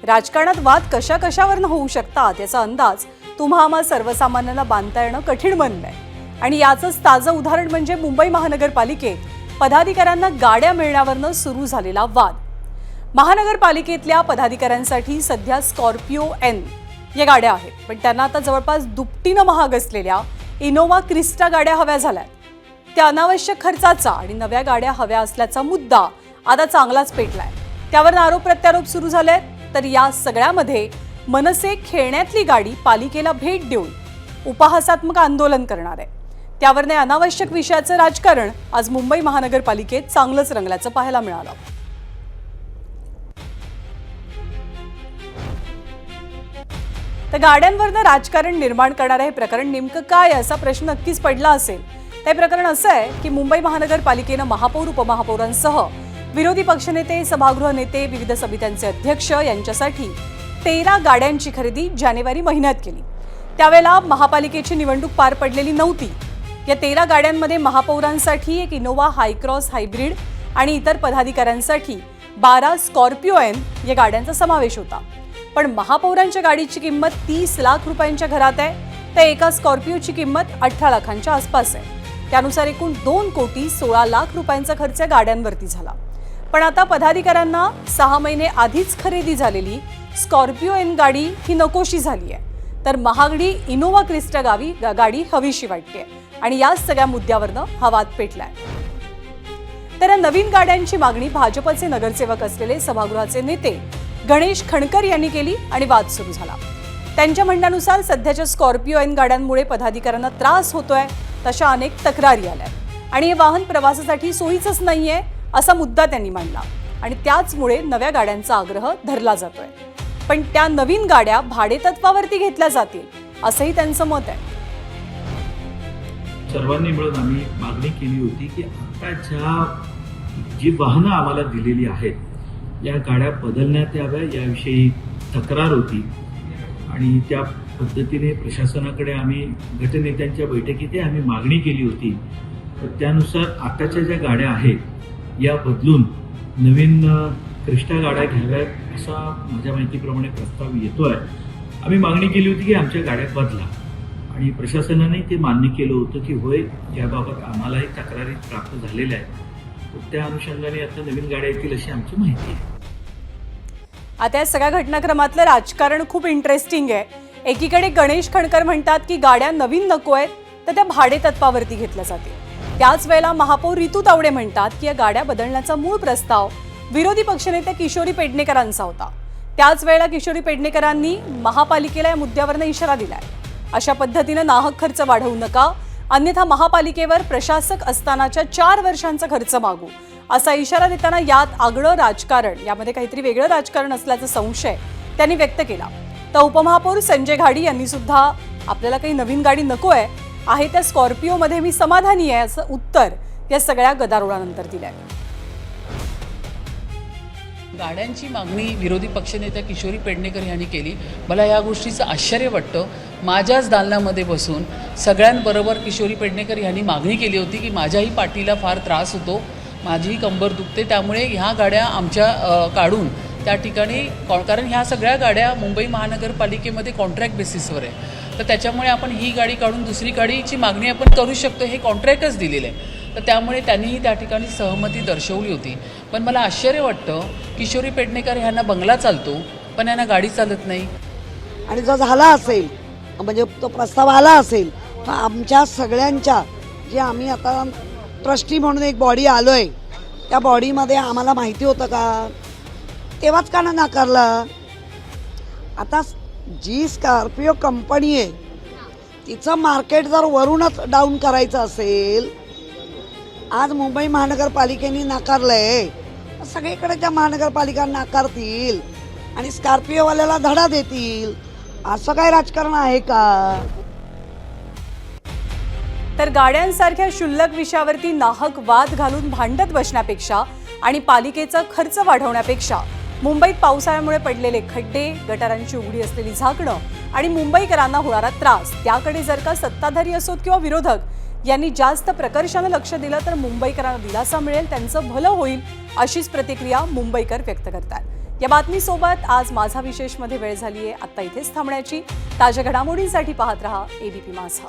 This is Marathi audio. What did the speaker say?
राजकारणात वाद कशा कशावरनं होऊ शकतात याचा अंदाज तुम्हा आम्हा सर्वसामान्यांना बांधता येणं कठीण बनलंय. आणि याचंच ताजं उदाहरण म्हणजे मुंबई महानगरपालिकेत पदाधिकाऱ्यांना गाड्या मिळण्यावरनं सुरू झालेला वाद. महानगरपालिकेतल्या पदाधिकाऱ्यांसाठी सध्या स्कॉर्पिओ एन या गाड्या आहेत, पण त्यांना आता जवळपास दुपटीनं महाग असलेल्या इनोव्हा क्रिस्टा गाड्या हव्या झाल्यात. त्या अनावश्यक खर्चाचा आणि नव्या गाड्या हव्या असल्याचा मुद्दा आता चांगलाच पेटलाय. त्यावर आरोप प्रत्यारोप सुरू झाले. तर या सगळ्यामध्ये मनसे खेळण्यातली गाडी पालिकेला भेट देऊन उपहासात्मक आंदोलन करणार आहे. त्यावरने अनावश्यक विषयाचं राजकारण आज मुंबई महानगरपालिकेत चांगलंच रंगल्याचं पाहायला मिळालं. तर गाड्यांवरनं राजकारण निर्माण करणारं हे प्रकरण नेमकं काय असा प्रश्न नक्कीच पडला असेल. ते प्रकरण असं आहे की मुंबई महानगरपालिकेनं महापौर उपमहापौरांसह विरोधी पक्षनेते, सभागृह नेते, विविध समित्यांचे अध्यक्ष यांच्यासाठी 13 गाड्यांची खरेदी जानेवारी महिन्यात केली. त्यावेळेला महापालिकेची निवडणूक पार पडलेली नव्हती. या 13 गाड्यांमध्ये महापौरांसाठी एक इनोव्हा हायक्रॉस हायब्रिड आणि इतर पदाधिकाऱ्यांसाठी 12 स्कॉर्पिओ एन या गाड्यांचा समावेश होता. पण महापौरांच्या गाडीची किंमत 30 लाख रुपयांच्या घरात आहे, तर एका स्कॉर्पिओची किंमत 18 लाखांच्या आसपास आहे. त्यानुसार एकूण 2 कोटी 16 लाख रुपयांचा खर्च गाड्यांवरती झाला. पण आता पदाधिकाऱ्यांना 6 महिने आधीच खरेदी झालेली स्कॉर्पिओ एन गाडी ही नकोशी झाली आहे. तर महागडी इनोव्हा क्रिस्टा गाडी हवीशी वाटते आणि याच सगळ्या मुद्द्यावरनं हा वाद पेटलाय. तर नवीन गाड्यांची मागणी भाजपचे नगरसेवक असलेले सभागृहाचे नेते गणेश खणकर यांनी केली आणि वाद सुरू झाला. त्यांच्या म्हणण्यानुसार सध्याच्या स्कॉर्पिओ एन गाड्यांमुळे पदाधिकाऱ्यांना त्रास होतोय, तशा अनेक तक्रारी आल्या आणि हे वाहन प्रवासासाठी सोयीचंच नाहीये असा मुद्दा त्यांनी मांडला आणि त्याचमुळे नव्या गाड्यांचा आग्रह धरला जातोय. पण त्या नवीन गाड्या भाडेतत्वावरती घेतल्या जातील असंही त्यांचं मत आहे. सर्वांनी मिळून आम्ही मागणी केली होती की आता जी वाहनं आम्हाला दिलेली आहेत या गाड्या बदलण्यात याव्या याविषयी तक्रार होती आणि त्या पद्धतीने प्रशासनाकडे आम्ही गटनेत्यांच्या बैठकीत आम्ही मागणी केली होती. तर त्यानुसार आताच्या ज्या गाड्या आहेत या बदलून नवीन क्रिस्टा गाड्या घ्याव्यात असा माझ्या माहितीप्रमाणे प्रस्ताव येतोय. आम्ही मागणी केली होती की आमच्या गाड्या बदला आणि प्रशासनाने ते मान्य केलं होतं की होय याबाबत आम्हालाही तक्रारी प्राप्त झालेल्या आहेत. त्या अनुषंगाने आता नवीन गाड्या येतील अशी आमची माहिती आहे. आता या सगळ्या घटनाक्रमातलं राजकारण खूप इंटरेस्टिंग आहे. एकीकडे गणेश खणकर म्हणतात की गाड्या नवीन नको आहेत तर त्या भाडेतत्वावरती घेतल्या जातील. त्याच वेळेला महापौर रितू तावडे म्हणतात की या गाड्या बदलण्याचा मूळ प्रस्ताव विरोधी पक्षनेते किशोरी पेडणेकरांचा होता. त्याच वेळेला किशोरी पेडणेकरांनी महापालिकेला या मुद्द्यावरनं इशारा दिलाय. अशा पद्धतीनं नाहक खर्च वाढवू नका, अन्यथा महापालिकेवर प्रशासक असतानाच्या 4 वर्षांचा खर्च मागू असा इशारा देताना यात आगळं राजकारण, यामध्ये काहीतरी वेगळं राजकारण असल्याचा संशय त्यांनी व्यक्त केला. तर उपमहापौर संजय घाडी यांनी सुद्धा आपल्याला काही नवीन गाडी नको आहे त्या स्कॉर्पिओमध्ये मी समाधानी आहे असं उत्तर या सगळ्या गदारोळानंतर दिलंय. गाड्यांची मागणी विरोधी पक्षनेत्या किशोरी पेडणेकर यांनी केली. मला या गोष्टीचं आश्चर्य वाटतं. माझ्याच दालनामध्ये बसून सगळ्यांबरोबर किशोरी पेडणेकर यांनी मागणी केली होती की माझ्याही पाठीला फार त्रास होतो, माझीही कंबर दुखते, त्यामुळे ह्या गाड्या आमच्या काढून त्या ठिकाणी, कारण ह्या सगळ्या गाड्या मुंबई महानगरपालिकेमध्ये कॉन्ट्रॅक्ट बेसिसवर आहे, तर त्याच्यामुळे आपण ही गाडी काढून दुसरी गाडीची मागणी आपण करू शकतो, हे कॉन्ट्रॅक्टच दिलेलं आहे. तर त्यामुळे त्यांनीही त्या ठिकाणी सहमती दर्शवली होती. पण मला आश्चर्य वाटतं किशोरी पेडणेकर ह्यांना बंगला चालतो पण यांना गाडी चालत नाही. आणि जो झाला असेल म्हणजे तो प्रस्ताव आला असेल तर आमच्या सगळ्यांच्या जे आम्ही आता ट्रस्टी म्हणून एक बॉडी आलो आहे त्या बॉडीमध्ये आम्हाला माहिती होतं का? तेव्हाच का नाकारला? आता जी स्कॉर्पिओ कंपनी आहे तिचं मार्केट जर वरूनच डाऊन करायचं असेल, आज मुंबई महानगरपालिकेने नाकारलंय, सगळीकडे त्या महानगरपालिका नाकारतील आणि स्कॉर्पिओवाल्याला धडा देतील, असं काय राजकारण आहे का? तर गाड्यांसारख्या क्षुल्लक विषयावरती नाहक वाद घालून भांडत बसण्यापेक्षा आणि पालिकेचा खर्च वाढवण्यापेक्षा मुंबईत पावसाळ्यामुळे पडलेले खड्डे, गटारांची उघडी असलेली झाकणं आणि मुंबईकरांना होणारा त्रास त्याकडे जर का सत्ताधारी असोत किंवा विरोधक यांनी जास्त प्रकर्षानं लक्ष दिलं तर मुंबईकरांना दिलासा मिळेल, त्यांचं भलं होईल अशीच प्रतिक्रिया मुंबईकर व्यक्त करतात. या बातमीसोबत आज माझा विशेषमध्ये वेळ झाली आहे. आत्ता इथेच थांबण्याची. ताज्या घडामोडींसाठी पाहत रहा एबीपी माझा.